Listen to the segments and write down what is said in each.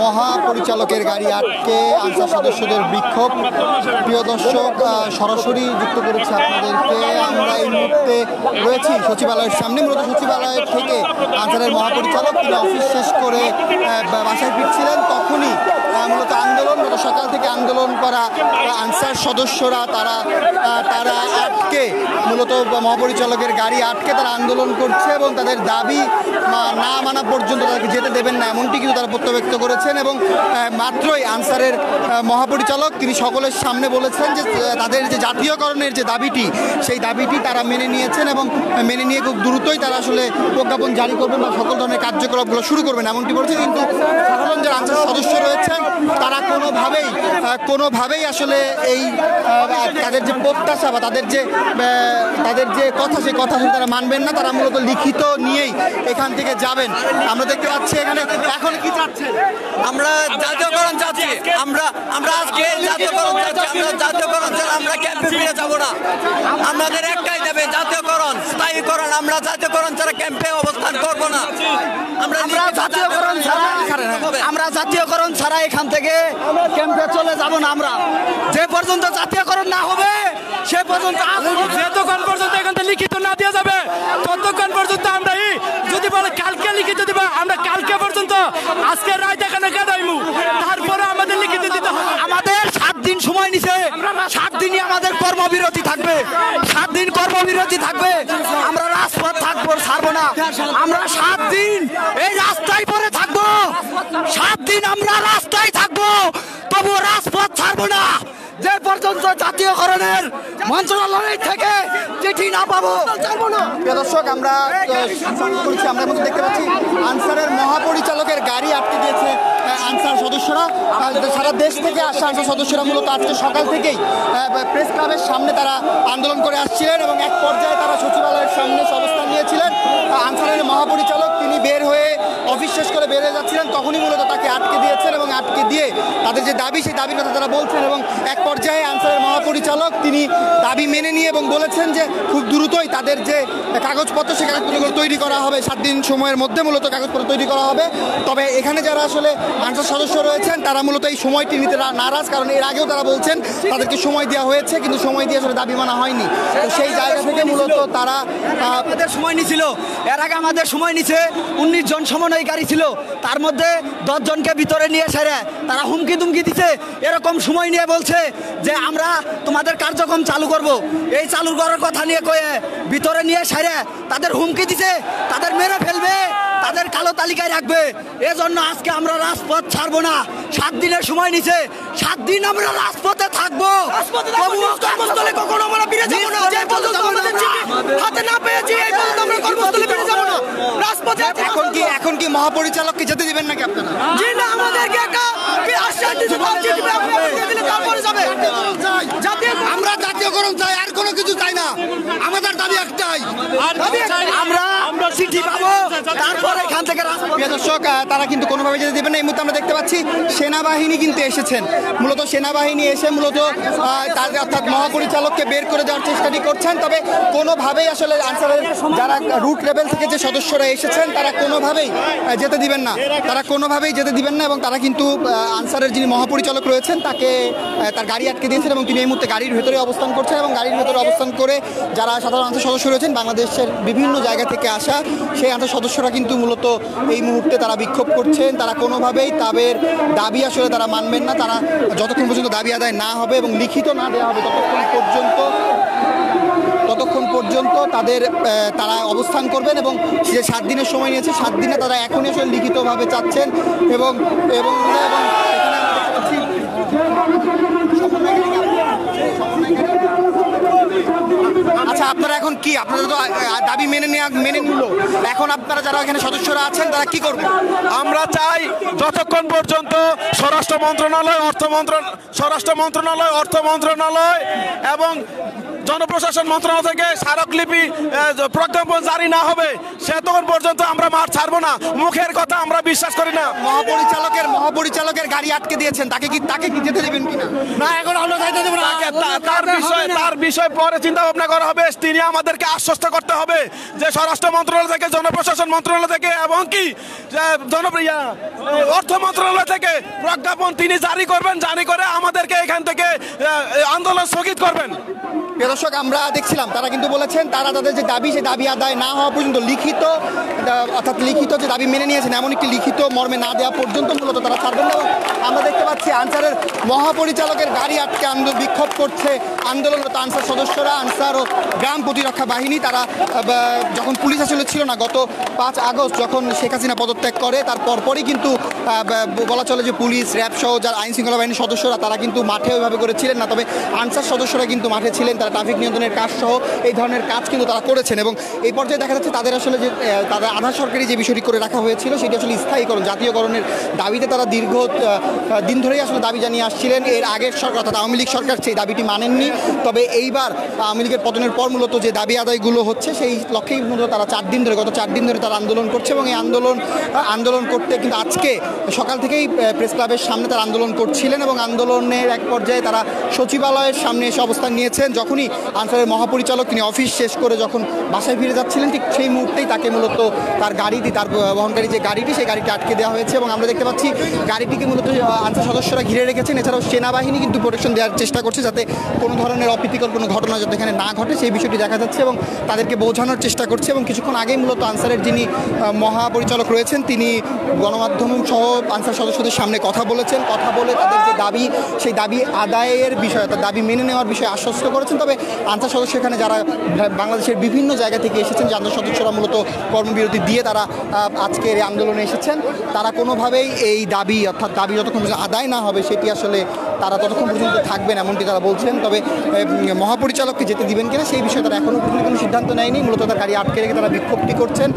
মহাপরিচালকের গাড়ি আটকে আনসার সদস্যদের বিক্ষোভ। প্রিয় দর্শক, সরাসরি যুক্ত করেছি আপনাদেরকে। আমরা এই মুহূর্তে রয়েছি সচিবালয়ের সামনে। মূলত সচিবালয় থেকে আনসারের মহাপরিচালক তিনি অফিস শেষ করে বাসায় ফিরছিলেন, তখনই মূলত আন্দোলন, সকাল থেকে আন্দোলন করা আনসার সদস্যরা তারা আটকে, মূলত মহাপরিচালকের গাড়ি আটকে তারা আন্দোলন করছে এবং তাদের দাবি না মানা পর্যন্ত তাদেরকে যেতে দেবেন না, এমনটি কিন্তু তারা প্রত্যাখ্যান করেছেন। এবং মাত্রই আনসারের মহাপরিচালক তিনি সকলের সামনে বলেছেন যে তাদের যে জাতীয়করণের যে দাবিটি, সেই দাবিটি তারা মেনে নিয়েছেন এবং মেনে নিয়ে খুব দ্রুতই তারা আসলে প্রজ্ঞাপন জারি করবেন বা সকল ধরনের কার্যকলাপগুলো শুরু করবেন, এমনটি বলছে। কিন্তু সাধারণ যারা আনসার সদস্য রয়েছেন তারা কোনোভাবেই আসলে এই তাদের যে প্রত্যাশা বা তাদের যে কথা, সেই কথা তারা মানবেন না। তারা মূলত লিখিত নিয়েই এখান থেকে যাবেন। আমরা দেখতে পাচ্ছি এখানে এখন কি চাচ্ছেন? আমরা জাতীয়করণ চাচ্ছি। আমরা আজকে জাতীয়করণ চাচ্ছি। আমরা জাতীয়করণ ছাড়া আমরা ক্যাম্পে ফিরে যাব না। আমাদের একটাই দাবি, জাতীয়করণ, স্থায়ীকরণ। আমরা জাতীয়করণ ছাড়া ক্যাম্পে অবস্থান করব না। আমরা জাতীয়করণ ছাড়া এখান থেকে ক্যাম্পে চলে যাব না। আমরা যে পর্যন্ত জাতীয়করণ না হবে সে পর্যন্ত, যতক্ষণ পর্যন্ত এখান থেকে লিখিত না দেওয়া যাবে ততক্ষণ পর্যন্ত আমরা যদি বলে কালকে লিখিত দিবা, আমরা কালকে পর্যন্ত আজকে রায় এখানে কাটাইমু, তারপরে আমাদের লিখিত দিতে হবে। আমাদের 7 দিন সময় নিছে। 7 দিনই আমাদের কর্মবিরতি থাকবে। 7 দিন কর্মবিরতি থাকবে। আমরা রাজপথ থাকবো, ছাড়বো না। আমরা 7 দিন এই রাস্তায় পরে থাকবো। 7 দিন আমরা রাস্তায় থাকবো, তবু রাজপথ ছাড়বো না যে পর্যন্ত জাতীয়করণের মন্ত্রণালয় থেকে চিঠি না পাবো। প্রিয় দর্শক, আমরা দেখতে পাচ্ছি আনসারের মহাপরিচালকের গাড়ি আটকে দিয়েছে আনসার সদস্যরা। সারা দেশ থেকে আসা আনসার সদস্যরা মূলত আজকে সকাল থেকেই প্রেস ক্লাবের সামনে তারা আন্দোলন করে আসছিলেন এবং এক পর্যায়ে তারা সচিবালয়ের সামনে অবস্থান নিয়েছিলেন। আনসারের মহাপরিচালক তিনি বের হয়ে অফিস শেষ করে বের হয়ে যাচ্ছিলেন, তখনই মূলত তাকে আটকে দিয়েছেন এবং আটকে দিয়ে তাদের যে দাবি, সেই দাবির কথা তারা বলছেন। এবং এক পর্যায়ে আনসারের মহাপরিচালক তিনি দাবি মেনে নিয়ে এবং বলেছেন যে খুব দ্রুতই তাদের যে কাগজপত্র, সেই কাগজপত্রগুলো তৈরি করা হবে। 7 দিন সময়ের মধ্যে মূলত কাগজপত্র তৈরি করা হবে। তবে এখানে যারা আসলে আনসার সদস্য রয়েছেন তারা মূলত এই সময়টি নিতে নারাজ, কারণ এর আগেও তারা বলছেন তাদেরকে সময় দেওয়া হয়েছে, কিন্তু সময় দিয়ে আসলে দাবি মানা হয়নি। তো সেই জায়গা থেকে মূলত তারা আমাদের সময় নিছিল। এর আগে আমাদের সময় নিছে 19 জন সমন্বয়কারী ছিল, তার মধ্যে 10 জনকে ভিতরে নিয়ে সেরে তারা হুমকি দুমকি দিছে। এরকম সময় নিয়ে বলছে যে আমরা তোমাদের কার্যক্রম চালু করব। এই চালু করার কথা নিয়ে কয়ে ভিতরে নিয়ে সেরে তাদের হুমকি দিছে, তাদের মেরে ফেলবে, তাদের কালো তালিকায় রাখবে। এজন্য আজকে আমরা রাজপথ ছাড়বো না। 7 দিনের সময় নিছে। 7 দিন আমরা রাজপথে থাকবো। কর্মস্থলে কখনো আমরা ফিরে যাব না। যে পর্যন্ত আমাদের চিঠি হাতে না পেয়েছি, এই পর্যন্ত আমরা কর্মস্থলে ফিরে যাব না। রাজপথে এখন কি মহাপরিচালককে যেতে দিবেন নাকি আপনারা? জি না, আমাদেরকে একটা কি আশ্বাস দিতে পারছি, দিলে তারপরে যাবে। আমরা জাতীয়করণ চাই, আর কোনো কিছু চাই না। আমাদের দাবি একটাই, আমরা চিঠি পাবো, তারপরে এখান থেকে। প্রিয় দর্শক, তারা কিন্তু কোনোভাবে যেতে দেবেন না। এই মুহূর্তে আমরা দেখতে পাচ্ছি সেনাবাহিনী কিন্তু এসেছেন। মূলত সেনাবাহিনী এসে মূলত অর্থাৎ মহাপরিচালককে বের করে দেওয়ার চেষ্টাটি করছেন। তবে কোনোভাবেই আসলে আনসারের যারা রুট লেভেল থেকে যে সদস্যরা এসেছেন তারা কোনোভাবেই যেতে দিবেন না। এবং তারা কিন্তু আনসারের যিনি মহাপরিচালক রয়েছেন তাকে তার গাড়ি আটকে দিয়েছেন এবং তিনি এই মুহূর্তে গাড়ির ভেতরে অবস্থান করছেন। এবং গাড়ির ভেতরে অবস্থান করে যারা সাধারণ আনসার সদস্য রয়েছেন বাংলাদেশের বিভিন্ন জায়গা থেকে আসা, সেই আনসার সদস্যরা কিন্তু মূলত এই মুহূর্তে তারা বিক্ষোভ করছেন। তারা কোনোভাবেই তাদের দাবি আসলে তারা মানবেন না। তারা যতক্ষণ পর্যন্ত দাবি আদায় না হবে এবং লিখিত না দেওয়া হবে ততক্ষণ পর্যন্ত তারা অবস্থান করবেন। এবং যে 7 দিনের সময় নিয়েছে, 7 দিনে তারা এখনই আসলে লিখিতভাবে চাচ্ছেন। এবং আচ্ছা, আপনারা এখন কি, আপনারা তো দাবি মেনে নিল, এখন আপনারা যারা এখানে সদস্যরা আছেন তারা কি করবেন? আমরা চাই যতক্ষণ পর্যন্ত স্বরাষ্ট্র মন্ত্রণালয়, অর্থ মন্ত্রণালয় এবং জনপ্রশাসন মন্ত্রণালয় থেকে স্মারকলিপি প্রজ্ঞাপন জারি না হবে, সে তখন পর্যন্ত আমরা মাঠ ছাড়বো না। মুখের কথা আমরা বিশ্বাস করি না। মহাপরিচালকের মহাপরিচালকের গাড়ি আটকে দিয়েছেন, তাকে কি যেতে দেবেন কিনা? না, এখন আমরা যাইতে দেব না। তার বিষয় পরে চিন্তা ভাবনা করা হবে। তিনি আমাদেরকে আশ্বস্ত করতে হবে যে স্বরাষ্ট্র মন্ত্রণালয় থেকে, জনপ্রশাসন মন্ত্রণালয় থেকে এবং কি অর্থ মন্ত্রণালয় থেকে প্রজ্ঞাপন তিনি জারি করবেন, জারি করে আমাদেরকে এখান থেকে আন্দোলন স্থগিত করবেন। দর্শক, আমরা দেখছিলাম তারা কিন্তু বলেছেন তারা তাদের যে দাবি, সেই দাবি আদায় না হওয়া পর্যন্ত লিখিত যে দাবি মেনে নিয়েছেন এমন একটি লিখিত মর্মে না দেওয়া পর্যন্ত মূলত তারা ছাড়বেন না। এবং আমরা দেখতে পাচ্ছি আনসারের মহাপরিচালকের গাড়ি আটকে বিক্ষোভ করছে আন্দোলনরত আনসার সদস্যরা, আনসার ও গ্রাম প্রতিরক্ষা বাহিনী। তারা যখন পুলিশ আসলে ছিল না, গত 5 আগস্ট যখন শেখ হাসিনা পদত্যাগ করে তার পরপরই কিন্তু বলা চলে যে পুলিশ, র্যাব সহ যারা আইন শৃঙ্খলা বাহিনীর সদস্যরা তারা কিন্তু মাঠে ওইভাবে করেছিলেন না, তবে আনসার সদস্যরা কিন্তু মাঠে ছিলেন। তারা ট্রাফিক নিয়ন্ত্রণের কাজ সহ এই ধরনের কাজ কিন্তু তারা করেছেন এবং এই পর্যায়ে দেখা যাচ্ছে তাদের আসলে যে তাদের আধা সরকারি যে বিষয়টি করে রাখা হয়েছিল সেটি আসলে স্থায়ীকরণ, জাতীয়করণের দাবিতে তারা দীর্ঘ দিন ধরেই আসলে দাবি জানিয়ে আসছিলেন। এর আগের সরকার অর্থাৎ আওয়ামী লীগ সরকার সেই দাবিটি মানেননি, তবে এইবার আওয়ামী লীগের পতনের পর মূলত যে দাবি আদায়গুলো হচ্ছে সেই লক্ষ্যেই মূলত তারা গত 4 দিন ধরে তারা আন্দোলন করছে এবং এই আন্দোলন করতে কিন্তু আজকে সকাল থেকেই প্রেস ক্লাবের সামনে তারা আন্দোলন করছিলেন এবং আন্দোলনের এক পর্যায়ে তারা সচিবালয়ের সামনে এসে অবস্থান নিয়েছেন। যখনই আনসারের মহাপরিচালক তিনি অফিস শেষ করে যখন বাসায় ফিরে যাচ্ছিলেন, ঠিক সেই মুহূর্তেই তাকে মূলত তার গাড়িটি, তার বহনকারী যে গাড়িটি, সেই গাড়িটি আটকে দেওয়া হয়েছে এবং আমরা দেখতে পাচ্ছি গাড়িটিকে মূলত আনসার সদস্যরা ঘিরে রেখেছেন। এছাড়াও সেনাবাহিনী কিন্তু প্রোটেকশন দেওয়ার চেষ্টা করছে যাতে কোনো ধরনের অপ্রীতিকর কোনো ঘটনা যাতে এখানে না ঘটে সেই বিষয়টি দেখা যাচ্ছে এবং তাদেরকে বোঝানোর চেষ্টা করছে। এবং কিছুক্ষণ আগেই মূলত আনসারের যিনি মহাপরিচালক রয়েছেন তিনি গণমাধ্যম সহ আনসার সদস্যদের সামনে কথা বলেছেন, কথা বলে তাদের যে দাবি সেই দাবি আদায়ের বিষয়ে, তার দাবি মেনে নেওয়ার বিষয়ে আশ্বস্ত করেছেন। তবে আনসার সদস্য এখানে যারা বাংলাদেশের বিভিন্ন জায়গা থেকে এসেছেন, যে আনসার সদস্যরা মূলত কর্মবিরতি দিয়ে তারা আজকের এই আন্দোলনে এসেছেন, তারা কোনোভাবেই এই দাবি অর্থাৎ দাবি যতক্ষণ আদায় না হবে সেটি আসলে তারা ততক্ষণ পর্যন্ত থাকবেন এমনটি তারা বলছেন। তবে মহাপরিচালককে যেতে দিবেন কিনা সেই বিষয়ে তারা এখনও পর্যন্ত কোনো সিদ্ধান্ত নেয়নি। মূলত তার গাড়ি আটকে রেখে তারা বিক্ষোভটি করছেন।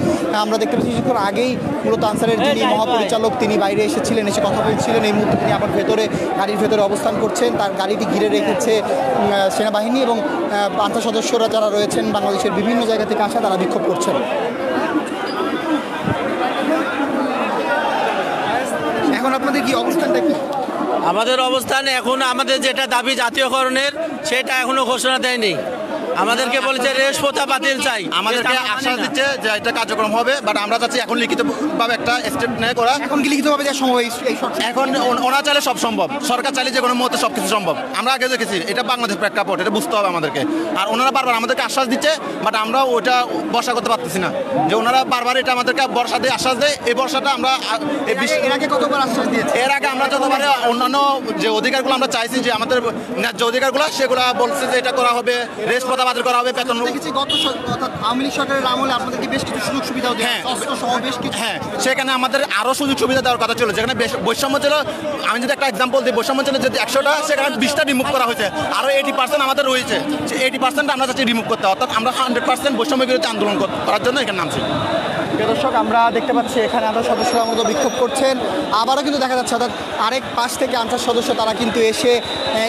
আমরা দেখতে পাচ্ছি কিছুক্ষণ আগেই মূলত আনসারের যিনি মহাপরিচালক তিনি বাইরে এসেছিলেন, এসে কথা বলছিলেন। এই মুহূর্তে তিনি আবার গাড়ির ভেতরে অবস্থান করছেন। তার গাড়িটি ঘিরে রেখেছে সেনাবাহিনী এবং আনসার সদস্যরা যারা রয়েছেন বাংলাদেশের বিভিন্ন জায়গা থেকে আসা, তারা বিক্ষোভ করছেন। এখন আপনাদের কি অবস্থানটা কি? আমাদের অবস্থান এখন আমাদের যেটা দাবি জাতীয়করণের সেটা এখনো ঘোষণা দেয়নি। আমাদেরকে বলেছে রেশপথা বাতিল চাই, আমাদেরকে আশ্বাস দিচ্ছে যে এটা কার্যক্রম হবে, বাট আমরা চাচ্ছি এখন লিখিতভাবে একটা স্টেপ নেয় করা। এখন কি লিখিতভাবে দেওয়া সম্ভব? এখন ওনা চাইলে সব সম্ভব, সরকার চাইলে যে কোনো মুহূর্তে সব কিছু সম্ভব। আমরা আগে দেখেছি এটা বাংলাদেশ প্রেক্ষাপট, এটা বুঝতে হবে আমাদেরকে। আর ওনারা বারবার আমাদেরকে আশ্বাস দিচ্ছে, বাট আমরা ওটা ভরসা করতে পারতেছি না যে ওনারা বারবার এটা আমাদেরকে ভরসা দিয়ে আশ্বাস দেয়। এই ভরসাটা আমরা এর আগে কতবার আশ্বাস দিয়েছি? এর আগে আমরা যতবার অন্যান্য যে অধিকারগুলো আমরা চাইছি যে আমাদের ন্যায্য অধিকারগুলো সেগুলো বলছে যে এটা করা হবে, রেশপথা বাতিল করা হবে, বেতন দেখেছি গত অর্থাৎ আওয়ামী লীগ সরকারের আমলে আপনাদেরকে বেশ কিছু সুযোগ সুবিধাও দেয়। হ্যাঁ, সেখানে আমাদের আরও সুযোগ সুবিধা দেওয়ার কথা ছিল। যেখানে বৈষম্য ছিল, আমি যদি একটা এক্সাম্পল দিই, বৈষম্য ছিল যদি 100টা, সেখানে 20টা রিমুভ করা হয়েছে। আরও 80% আমাদের রয়েছে, 80% আমরা চাচ্ছি রিমুভ করতে। অর্থাৎ আমরা 100% বৈষম্য বিরুদ্ধে আন্দোলন করার জন্য এখানে নামছি। দর্শক, আমরা দেখতে পাচ্ছি এখানে আনসার সদস্যরা মতো বিক্ষোভ করছেন। আবারও কিন্তু দেখা যাচ্ছে অর্থাৎ আরেক পাশ থেকে আনসার সদস্য তারা কিন্তু এসে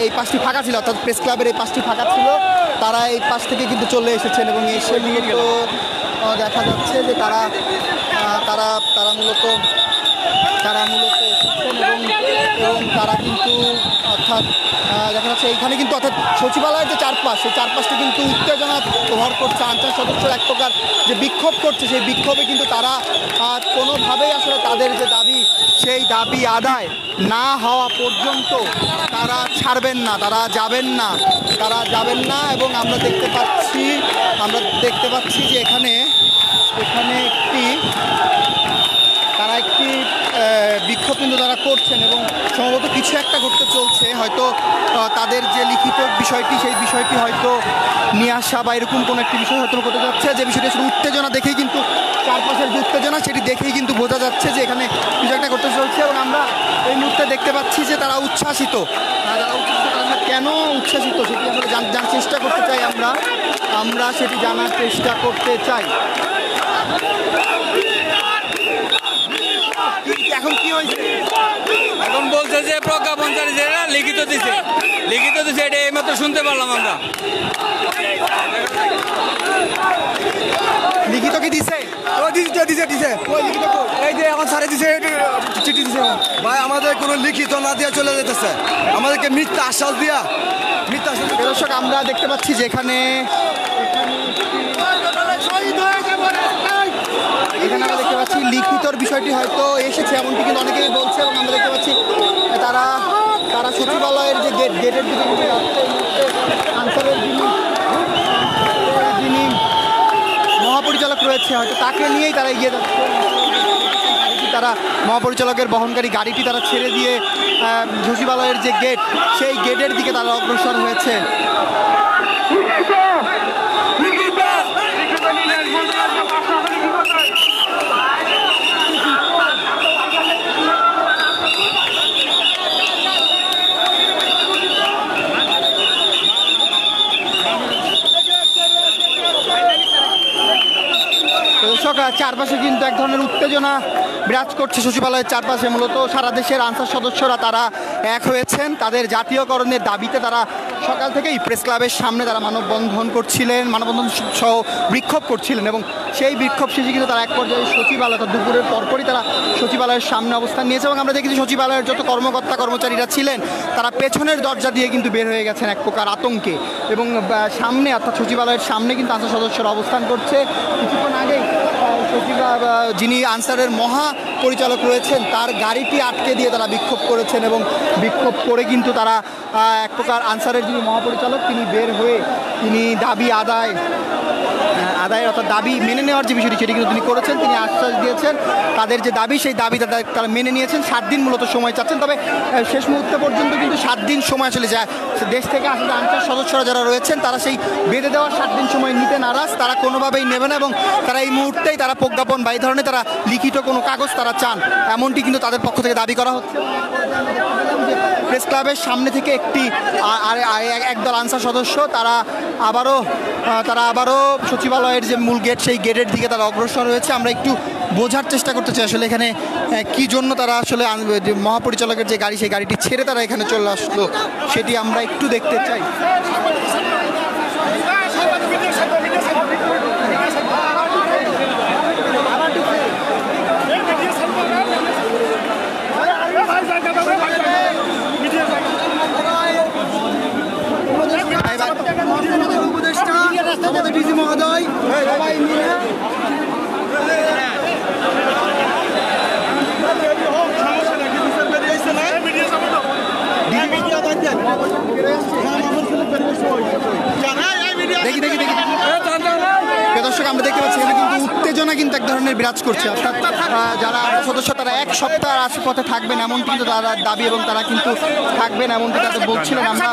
এই পাশটি ফাঁকা ছিল, অর্থাৎ প্রেস ক্লাবের এই পাশটি ফাঁকা ছিল, তারা এই পাশ থেকে কিন্তু চলে এসেছেন এবং এসে মূলত দেখা যাচ্ছে যে তারা মূলত এসেছেন এবং তারা কিন্তু অর্থাৎ দেখা যাচ্ছে এইখানে কিন্তু অর্থাৎ সচিবালয়ের যে চারপাশ, সেই চারপাশটা কিন্তু উত্তেজনা ভর করছে। আনসার সদস্যরা এক প্রকার যে বিক্ষোভ করছে, সেই বিক্ষোভে কিন্তু তারা কোনোভাবেই আসলে তাদের যে দাবি সেই দাবি আদায় না হওয়া পর্যন্ত তারা ছাড়বেন না, তারা যাবেন না। এবং আমরা দেখতে পাচ্ছি যে এখানে একটি বিক্ষোভ কিন্তু তারা করছেন এবং সম্ভবত কিছু একটা ঘটতে চলছে। হয়তো তাদের যে লিখিত বিষয়টি সেই বিষয়টি হয়তো নিয়ে আসা বা এরকম কোনো একটি বিষয় হয়তো ঘটে যাচ্ছে, যে বিষয়টি আসলে উত্তেজনা দেখেই কিন্তু চারপাশের যে উত্তেজনা সেটি দেখেই কিন্তু বোঝা যাচ্ছে যে এখানে কিছু একটা ঘটতে চলছে। এবং আমরা এই মুহূর্তে দেখতে পাচ্ছি যে তারা উচ্ছ্বাসিত। কেন উচ্ছ্বাসিত সেটি আমরা জানার চেষ্টা করতে চাই। আমরা সেটি জানার চেষ্টা করতে চাই। এখন কি হয়েছে? এখন বলছে যে প্রজ্ঞাপন জারি যেটা লিখিত দিছে এটা এইমাত্র শুনতে পারলাম আমরা। লিখিত কি দিছে? দিছে এই যে এখন সারে দিছে চিঠি দিছে। ভাই আমাদের কোনো লিখিত না দিয়ে চলে যেতেছে, আমাদেরকে মিথ্যা আশ্বাস দিয়া দর্শক আমরা দেখতে পাচ্ছি যে এখানে আমরা দেখতে পাচ্ছি লিখিতর বিষয়টি হয়তো এসেছে এমনটি কিন্তু অনেকেই বলছে, এবং আমরা দেখতে পাচ্ছি তারা সচিবালয়ের যে গেটের দিকে কিন্তু যাচ্ছে। আনসারের যিনি মহাপরিচালক রয়েছে হয়তো তাকে নিয়েই তারা এগিয়ে যাচ্ছে। তারা মহাপরিচালকের বহনকারী গাড়িটি তারা ছেড়ে দিয়ে সচিবালয়ের যে গেট সেই গেটের দিকে তারা অগ্রসর হয়েছে। চারপাশে কিন্তু এক ধরনের উত্তেজনা বিরাজ করছে সচিবালয়ের চারপাশে। মূলত সারা দেশের আনসার সদস্যরা তারা এক হয়েছেন, তাদের জাতীয়করণের দাবিতে তারা সকাল থেকেই প্রেস ক্লাবের সামনে তারা মানববন্ধন করছিলেন, মানববন্ধন সহ বিক্ষোভ করছিলেন, এবং সেই বিক্ষোভ শেষে কিন্তু তারা এক পর্যায়ে সচিবালয় দুপুরের পরপরই তারা সচিবালয়ের সামনে অবস্থান নিয়েছে। এবং আমরা দেখেছি সচিবালয়ের যত কর্মকর্তা কর্মচারীরা ছিলেন তারা পেছনের দরজা দিয়ে কিন্তু বের হয়ে গেছেন এক প্রকার আতঙ্কে, এবং সামনে অর্থাৎ সচিবালয়ের সামনে কিন্তু আনসার সদস্যরা অবস্থান করছে। কিছুক্ষণ আগেই যিনি আনসারের মহাপরিচালক রয়েছেন তার গাড়িটি আটকে দিয়ে তারা বিক্ষোভ করেছেন, এবং বিক্ষোভ করে কিন্তু তারা এক প্রকার আনসারের যিনি মহাপরিচালক তিনি বের হয়ে তিনি দাবি আদায় অর্থাৎ দাবি মেনে নেওয়ার যে বিষয়টি সেটি কিন্তু তিনি করেছেন। তিনি আশ্বাস দিয়েছেন তাদের যে দাবি সেই দাবি তারা মেনে নিয়েছেন। 7 দিন মূলত সময় চাচ্ছেন, তবে শেষ মুহূর্ত পর্যন্ত কিন্তু 7 দিন সময় আসলে যায়। দেশ থেকে আসলে আনসার সদস্যরা যারা রয়েছেন তারা সেই বেঁধে দেওয়ার 7 দিন সময় নিতে নারাজ, তারা কোনোভাবেই নেবে না, এবং তারা এই মুহূর্তেই তারা প্রজ্ঞাপন বা এই ধরনের তারা লিখিত কোনো কাগজ তারা চান, এমনটি কিন্তু তাদের পক্ষ থেকে দাবি করা হচ্ছে। প্রেস ক্লাবের সামনে থেকে একদল আনসার সদস্য তারা আবারও সচিবালয়ের যে মূল গেট সেই গেটের দিকে তারা অগ্রসর হয়েছে। আমরা একটু বোঝার চেষ্টা করতে চাই আসলে এখানে কি জন্য তারা আসলে মহাপরিচালকের যে গাড়ি সেই গাড়িটি ছেড়ে তারা এখানে চলে আসলো, সেটি আমরা একটু দেখতে চাই। মহোদয় সবাই মিলে দর্শক আমরা দেখতে পাচ্ছি এখানে কিন্তু উত্তেজনা কিন্তু এক ধরনের বিরাজ করছে, অর্থাৎ যারা সদস্য তারা এক সপ্তাহ রাজপথে থাকবেন এমনটি কিন্তু তারা দাবি, এবং তারা কিন্তু থাকবেন এমনটি তাদের বলছিলেন। আমরা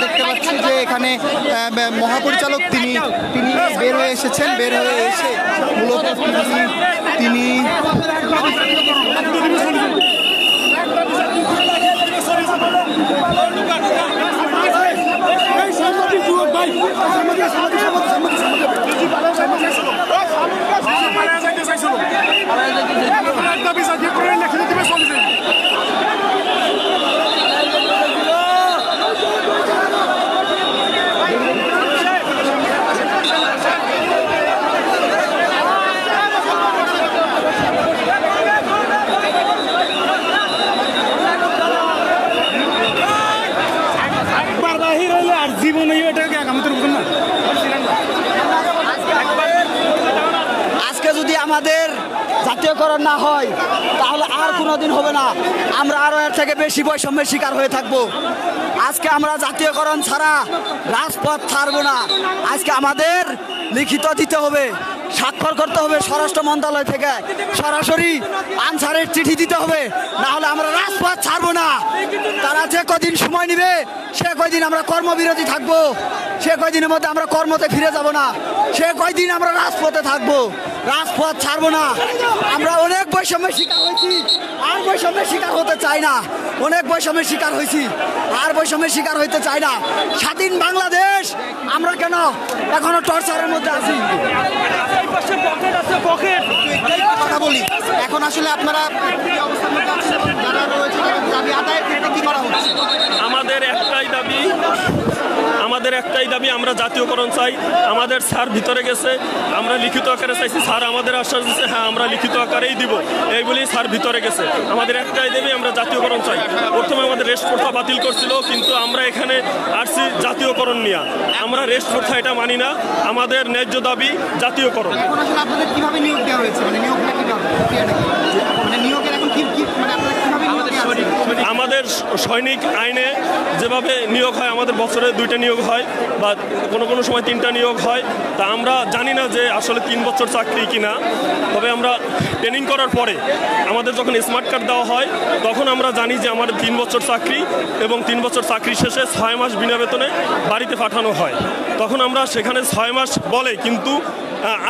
দেখতে পাচ্ছি যে এখানে মহাপরিচালক তিনি বের হয়ে এসেছেন, বের হয়ে এসে মূলত তিনি আজকে যদি আমাদের জাতীয়করণ না হয় তাহলে আর কোনোদিন হবে না, আমরা আরো এর থেকে বেশি বৈষম্যের শিকার হয়ে থাকবো। আজকে আমরা জাতীয়করণ ছাড়া রাজপথ ছাড়বো না। আজকে আমাদের লিখিত দিতে হবে, স্বাক্ষর করতে হবে স্বরাষ্ট্র মন্ত্রণালয় থেকে, সরাসরি আনসারের চিঠি দিতে হবে, না হলে আমরা রাজপথ ছাড়বো না। তারা যে কদিন সময় নেবে সে কয়দিন আমরা কর্মবিরতি থাকবো, সে কয়দিনের মধ্যে আমরা কর্মতে ফিরে যাব না, সে কয়দিন আমরা রাজপথে থাকবো, রাজপথ ছাড়বো না। আমরা অনেক বৈষম্যের শিকার হয়েছি, আর বৈষম্যের শিকার হতে চাই চাই না, অনেক বৈষম্যের শিকার হয়েছি, আর বৈষম্যের শিকার হইতে চাই না। স্বাধীন বাংলাদেশ আমরা কেন এখনো টর্চারের মধ্যে আছি? কথা বলি, এখন আসলে আপনারা কি অবস্থার মধ্যে আছেন? যারা রয়েছে তাদের দাবি আদায়ের ক্ষেত্রে কি করা হচ্ছে? আমাদের একটাই দাবি, আমরা জাতীয়করণ চাই। আমাদের স্যার ভিতরে গেছে, আমরা লিখিত আকারে চাইছি, স্যার আমাদের আশ্বাস দিচ্ছে হ্যাঁ আমরা লিখিত আকারেই দিব, এই বলেই স্যার ভিতরে গেছে। আমাদের একটাই দাবি, আমরা জাতীয়করণ চাই। প্রথমে আমাদের রেস্ট প্রথা বাতিল করছিল, কিন্তু আমরা এখানে আসছি জাতীয়করণ নিয়ে। আমরা রেস্ট প্রথা এটা মানি না, আমাদের ন্যায্য দাবি জাতীয়করণ। এখন আসলে আপনাদের কিভাবে নিয়োগ দেওয়া হয়েছে, মানে নিয়োগটা কিভাবে, প্রক্রিয়াটা কি? মানে নিয়োগের এখন কি মানে আপনারা কিভাবে নিয়োগ দেওয়া হচ্ছে? আমাদের সৈনিক আইনে যেভাবে নিয়োগ হয়, আমাদের বছরে 2টা নিয়োগ হয় বা কোনো সময় 3টা নিয়োগ হয়। তা আমরা জানি না যে আসলে 3 বছর চাকরি কিনা। তবে আমরা ট্রেনিং করার পরে আমাদের যখন স্মার্ট কার্ড দেওয়া হয়, তখন আমরা জানি যে আমাদের 3 বছর চাকরি, এবং 3 বছর চাকরি শেষে 6 মাস বিনা বেতনে বাড়িতে পাঠানো হয়। তখন আমরা সেখানে 6 মাস বলে, কিন্তু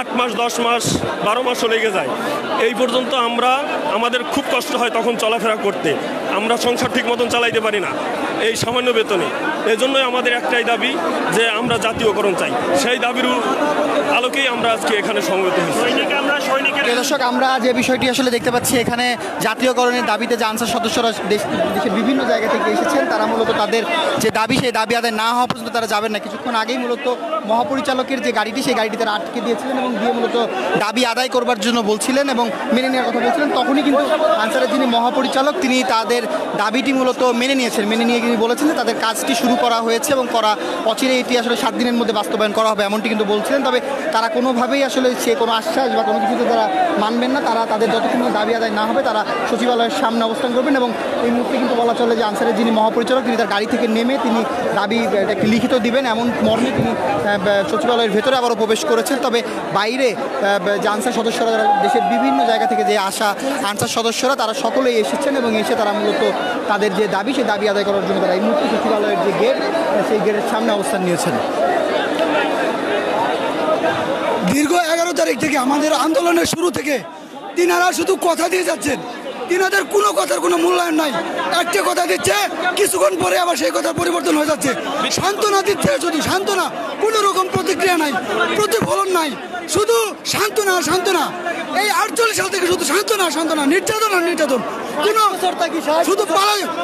8 মাস, 10 মাস, 12 মাসও লেগে যায়। এই পর্যন্ত আমাদের খুব কষ্ট হয় তখন চলাফেরা করতে। আমরা সংসার ঠিক মতন চালাইতে পারি না এই সামান্য বেতনে। এই জন্যই আমাদের একটাই দাবি যে আমরা জাতীয়করণ চাই। সেই দাবির আলোকেই আমরা আজকে এখানে সমবেত হয়েছি। প্রিয় দর্শক, আমরা যে বিষয়টি আসলে দেখতে পাচ্ছি, এখানে জাতীয়করণের দাবিতে যে আনসার সদস্যরা দেশের বিভিন্ন জায়গা থেকে এসেছেন, তারা মূলত তাদের যে দাবি, সেই দাবি আদায় না হওয়া পর্যন্ত তারা যাবেন না। কিছুক্ষণ আগেই মূলত মহাপরিচালকের যে গাড়িটি, সেই গাড়িটি তারা আটকে দিয়েছিলেন এবং দিয়ে মূলত দাবি আদায় করবার জন্য বলছিলেন এবং মেনে নেওয়ার কথা বলছিলেন। তখনই কিন্তু আনসারের যিনি মহাপরিচালক, তিনি তাদের দাবিটি মূলত মেনে নিয়েছেন। মেনে নিয়ে তিনি বলেছেন যে তাদের কাজটি শুরু করা হয়েছে এবং অচিরে এটি আসলে 7 দিনের মধ্যে বাস্তবায়ন করা হবে, এমনটি কিন্তু বলছিলেন। তবে তারা কোনোভাবেই আসলে সে কোনো আশ্বাস বা কোনো কিছুতে তারা মানবেন না। তারা তাদের যতক্ষণ দাবি আদায় না হবে, তারা সচিবালয়ের সামনে অবস্থান করবেন। এবং এই মুহূর্তে কিন্তু বলা চলে যে আনসারের যিনি মহাপরিচালক, তিনি তার গাড়ি থেকে নেমে তিনি দাবি একটি লিখিত দিবেন, এমন মর্মে তিনি সচিবালয়ের ভেতরে আবারও প্রবেশ করেছেন। তবে বাইরে যে আনসার সদস্যরা, দেশের বিভিন্ন জায়গা থেকে যে আসা আনসার সদস্যরা, তারা সকলেই এসেছেন এবং এসে তারা মূলত তাদের যে দাবি, সেই দাবি আদায় করার জন্য তারা এই মুহূর্তে সচিবালয়ের যে গেট, সেই গেটের সামনে অবস্থান নিয়েছেন। দীর্ঘ 11 তারিখ থেকে আমাদের আন্দোলনের শুরু থেকে তিনারা শুধু কথা দিয়ে যাচ্ছেন, তিনাদের কোনো কথার কোনো মূল্যায়ন নাই। একটা কথা দিচ্ছে, কিছুক্ষণ পরে আবার সেই কথার পরিবর্তন হয়ে যাচ্ছে। সান্ত্বনা দিচ্ছে, শুধু সান্ত্বনা, কোনো রকম প্রতিক্রিয়া নাই, প্রতিফলন নাই, শুধু সান্ত্বনা সান্ত্বনা। এই 48 সাল থেকে শুধু সান্ত্বনা সান্ত্বনা, নির্যাতন আর নির্যাতন, কোনো শুধু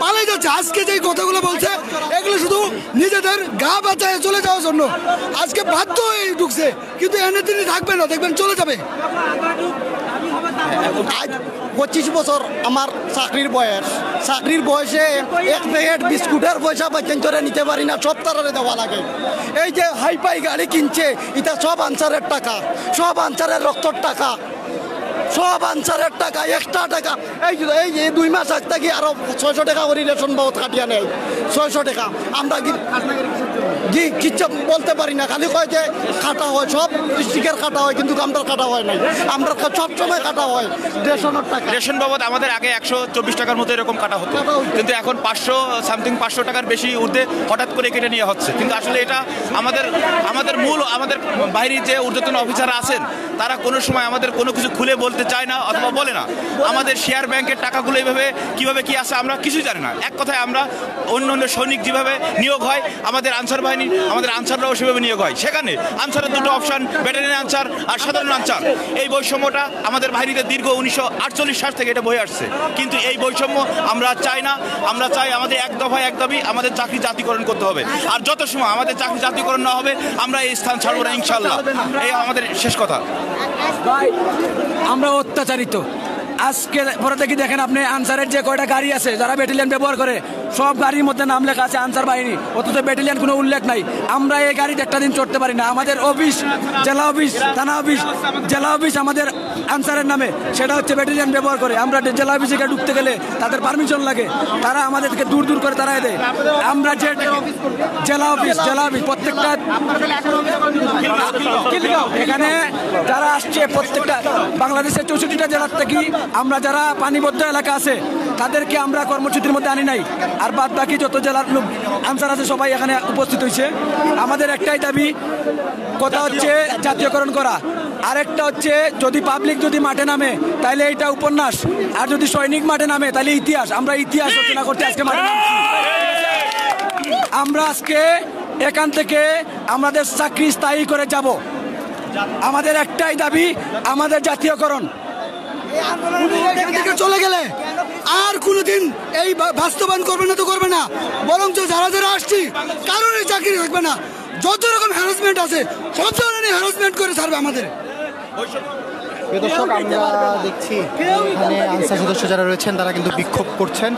পালাই যাচ্ছে। আজকে যে কথাগুলো বলছে, এগুলো শুধু নিজেদের গা বাঁচায় চলে যাওয়ার জন্য আজকে বাধ্য হয়ে ঢুকছে, কিন্তু এনে তিনি থাকবেন না, দেখবেন চলে যাবে। 25 বছর আমার চাকরির বয়স, চাকরির বয়সে 1 প্যাকেট বিস্কুটের পয়সা পর্যন্ত নিতে পারি না, সব তারারে দেওয়া লাগে। এই যে হাইফাই গাড়ি কিনছে, এটা সব আনসারের টাকা, সব আনসারের রক্তর টাকা, সব আনসারের টাকা, এক্সট্রা টাকা। এই যে 2 মাস আগ থেকে আরো 600 টাকা করে রেশন বাবদ কাটিয়ে নেয়, 600 টাকা। আমরা জি কিচ্ছু বলতে পারি না, খালি কয় যে কাটা হয়, সব ডিস্ট্রিক্টের কাটা হয়, কিন্তু আমরা কাটা হয় নাই। আমরা সবসময় কাটা হয় রেশনের টাকা। রেশন বাবদ আমাদের আগে 124 টাকার মতো এরকম কাটা হতো, কিন্তু এখন 500 টাকার বেশি ঊর্ধ্বে হঠাৎ করে কেটে নেওয়া হচ্ছে। কিন্তু আসলে এটা আমাদের বাইরে যে ঊর্ধ্বতন অফিসাররা আছেন, তারা কোনো সময় আমাদের কোনো কিছু খুলে বলতে চায় না অথবা বলে না। আমাদের শেয়ার ব্যাংকের টাকাগুলো এইভাবে কিভাবে কি আছে আমরা কিছুই জানি না। এক কথায় আমরা অন্য সৈনিক যেভাবে নিয়োগ হয়, আমাদের আনসার বাহিনী, আমাদের আনসাররাও সেভাবে নিয়োগ হয়। সেখানে আনসারের 2টো অপশন, ব্যাটালিয়ন আনসার আর সাধারণ আনসার। এই বৈষম্যটা আমাদের বাহিনীতে দীর্ঘ 1948 সাল থেকে এটা বয়ে আসছে, কিন্তু এই বৈষম্য আমরা চাই না। আমরা চাই আমাদের এক দফায় এক দাবি, আমাদের চাকরি জাতীয়করণ করতে হবে। আর যত সময় আমাদের চাকরি জাতীয়করণ না হবে, আমরা এই স্থান ছাড়বো না ইনশাল্লাহ। এই আমাদের শেষ কথা। আমরা অত্যাচারিত। আজকে পরে থেকে দেখেন আপনি, আনসারের যে কয়টা গাড়ি আছে, যারা ব্যাটালিয়ন ব্যবহার করে, সব গাড়ির মধ্যে নাম লেখা আছে আনসার বাহিনী, অথচ ব্যাটালিয়ন কোনো উল্লেখ নাই। আমরা এই গাড়িতে একটা দিন চড়তে পারি না। আমাদের অফিস, জেলা অফিস, থানা অফিস, জেলা অফিস আমাদের আনসারের নামে, সেটা হচ্ছে ব্যাটালিয়ন ব্যবহার করে। আমরা জেলা অফিসে ঢুকতে গেলে তাদের পারমিশন লাগে, তারা আমাদেরকে দূর দূর করে তারাই দেয়। আমরা যে জেলা অফিস প্রত্যেকটা এখানে যারা আসছে, প্রত্যেকটা বাংলাদেশের 64টা জেলার থেকে আমরা যারা পানিবদ্ধ এলাকা আছে, তাদেরকে আমরা কর্মসূচির মধ্যে আনি নাই। আর বাদ বাকি যত জেলার লোক আনসার আছে, সবাই এখানে উপস্থিত হয়েছে। আমাদের একটাই দাবি, কথা হচ্ছে জাতীয়করণ করা। আরেকটা হচ্ছে যদি পাবলিক যদি মাঠে নামে তাহলে এটা উপন্যাস, আর যদি সৈনিক মাঠে নামে তাহলে ইতিহাস। আমরা ইতিহাস রচনা করতে আজকে মাঠে নামছি। আমরা আজকে এখান থেকে আমাদের চাকরি স্থায়ী করে যাব। আমাদের একটাই দাবি, আমাদের জাতীয়করণ। এখান থেকে চলে গেলে আর কোনোদিন এই বাস্তবায়ন করবে না তো করবে না, বরঞ্চ যারা যারা আসছি কারোরই চাকরি থাকবে না। যত রকম হ্যারাসমেন্ট আছে সব ধরনের হ্যারাসমেন্ট করে ছাড়বে আমাদের। দর্শক, আমরা দেখছি এখানে আনসার সদস্য যারা রয়েছেন তারা কিন্তু বিক্ষোভ করছেন।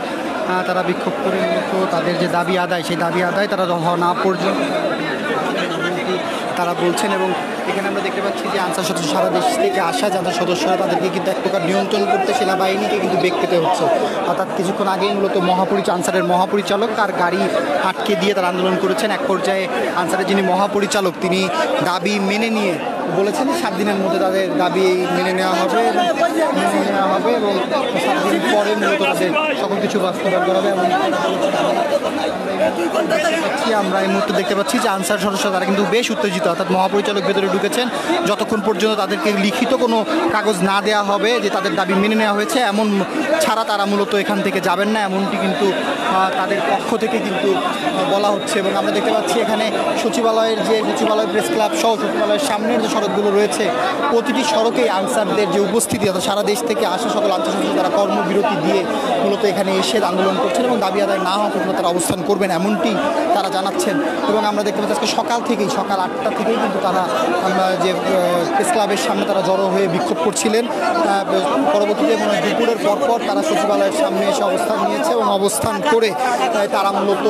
তারা বিক্ষোভ করে তো তাদের যে দাবি আদায়, সেই দাবি আদায় তারা না পর্যন্ত তারা বলছেন। এবং এখানে আমরা দেখতে পাচ্ছি যে আনসার সদস্য সারা দেশ থেকে আসা যাদের সদস্যরা তাদেরকে কিন্তু এক প্রকার নিয়ন্ত্রণ করতে সেনাবাহিনীকে কিন্তু বেগ পেতে হচ্ছে। অর্থাৎ কিছুক্ষণ আগেই মূলত আনসারের মহাপরিচালক তার গাড়ি আটকে দিয়ে তারা আন্দোলন করেছেন। এক পর্যায়ে আনসারের যিনি মহাপরিচালক তিনি দাবি মেনে নিয়ে বলেছেন 7 দিনের মধ্যে তাদের দাবি মেনে নেওয়া হবে এবং 7 দিন পরে মূলত তাদের সকল কিছু বাস্তবায়ন করা হবে। এবং আমরা এই মুহূর্তে দেখতে পাচ্ছি যে আনসার সদস্য তারা কিন্তু বেশ উত্তেজিত। অর্থাৎ মহাপরিচালক ভেতরে ঢুকেছেন, যতক্ষণ পর্যন্ত তাদেরকে লিখিত কোনো কাগজ না দেওয়া হবে যে তাদের দাবি মেনে নেওয়া হয়েছে এমন ছাড়া তারা মূলত এখান থেকে যাবেন না, এমনটি কিন্তু তাদের পক্ষ থেকে কিন্তু বলা হচ্ছে। এবং আমরা দেখতে পাচ্ছি এখানে সচিবালয় প্রেস ক্লাব সহ সচিবালয়ের সামনের যে সড়কগুলো রয়েছে প্রতিটি সড়কেই আনসারদের যে উপস্থিতি, অর্থাৎ সারা দেশ থেকে আসা সকল আনসার সদস্য তারা কর্মবিরতি দিয়ে মূলত এখানে এসে আন্দোলন করছেন এবং দাবি আদায় না হওয়া পর্যন্ত তারা অবস্থান করবেন এমনটি তারা জানাচ্ছেন। এবং আমরা দেখতে পাচ্ছি আজকে সকাল 8টা থেকেই কিন্তু তারা যে প্রেস ক্লাবের সামনে তারা জড়ো হয়ে বিক্ষোভ করছিলেন। পরবর্তীতে দুপুরের পরপর তারা সচিবালয়ের সামনে এসে অবস্থান নিয়েছে এবং অবস্থান করে তারা মূলত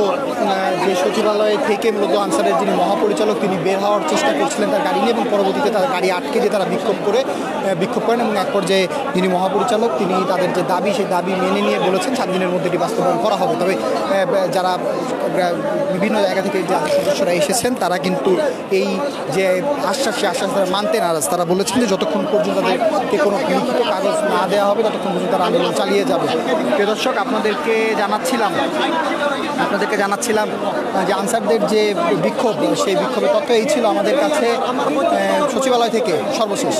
যে সচিবালয় থেকে মূলত আনসারের যিনি মহাপরিচালক তিনি বের হওয়ার চেষ্টা করছিলেন তার গাড়ি নিয়ে, এবং পরবর্তীতে তার গাড়ি আটকে দিয়ে তারা বিক্ষোভ করেন। এবং এক পর্যায়ে যিনি মহাপরিচালক তিনি তাদের যে দাবি সেই দাবি মেনে নিয়ে বলেছেন 7 দিনের মধ্যে এটি বাস্তবায়ন করা হবে। তবে যারা বিভিন্ন জায়গা থেকে যে সদস্যরা এসেছেন তারা কিন্তু এই যে আশ্বাস তারা মানতে নারাজ। তারা বলেছেন যে যতক্ষণ পর্যন্ত তাদেরকে কোনো লিখিত কাগজ না দেওয়া হবে ততক্ষণ পর্যন্ত তারা আন্দোলন চালিয়ে যাবে। প্রিয় দর্শক, আপনাদেরকে জানাচ্ছিলাম যে আনসারদের যে বিক্ষোভ, সেই বিক্ষোভের তথ্য এই ছিল আমাদের কাছে সচিবালয় থেকে সর্বশেষ।